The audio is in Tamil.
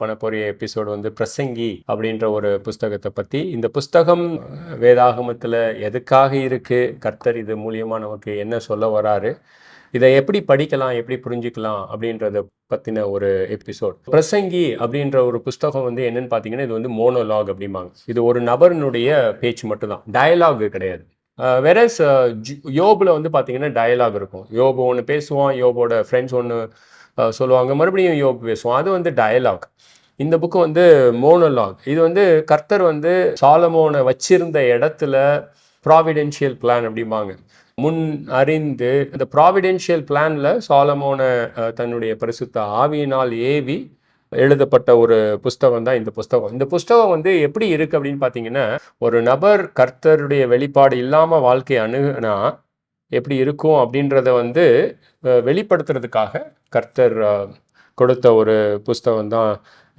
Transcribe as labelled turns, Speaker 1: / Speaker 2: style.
Speaker 1: பண்ணப்போறிய எபிசோடு வந்து பிரசங்கி அப்படின்ற ஒரு புஸ்தகத்தை பற்றி. இந்த புஸ்தகம் வேதாகமத்தில் எதுக்காக இருக்குது, கர்த்தர் இது மூலியமாக நமக்கு என்ன சொல்ல வராரு, இதை எப்படி படிக்கலாம், எப்படி புரிஞ்சுக்கலாம் அப்படின்றத பற்றின ஒரு எபிசோட். பிரசங்கி அப்படின்ற ஒரு புஸ்தகம் வந்து என்னன்னு பார்த்தீங்கன்னா, இது வந்து மோனோலாக் அப்படிம்பாங்க. இது ஒரு நபரினுடைய பேச்சு மட்டும்தான், டயலாக் கிடையாது. வெரஸ் யோபில் வந்து பார்த்தீங்கன்னா டயலாக் இருக்கும். யோபு ஒன்று பேசுவான், யோபோட ஃப்ரெண்ட்ஸ் ஒன்று சொல்லுவாங்க, மறுபடியும் யோபு பேசுவான். அது வந்து டயலாக். இந்த புக்கு வந்து மோனோலாக். இது வந்து கர்த்தர் வந்து சாலமோனை வச்சிருந்த இடத்துல ப்ராவிடென்ஷியல் பிளான் அப்படிம்பாங்க. முன் அறிந்து இந்த ப்ராவிடென்ஷியல் பிளான்ல சாலமோனை தன்னுடைய பரிசுத்த ஆவியினால் ஏவி எழுதப்பட்ட ஒரு புஸ்தகம் தான் இந்த புஸ்தகம். இந்த புஸ்தகம் வந்து எப்படி இருக்கு அப்படின்னு பார்த்தீங்கன்னா, ஒரு நபர் கர்த்தருடைய வெளிப்பாடு இல்லாமல் வாழ்க்கையை அணுகுனா எப்படி இருக்கும் அப்படின்றத வந்து வெளிப்படுத்துறதுக்காக கர்த்தர் கொடுத்த ஒரு புஸ்தகம் தான்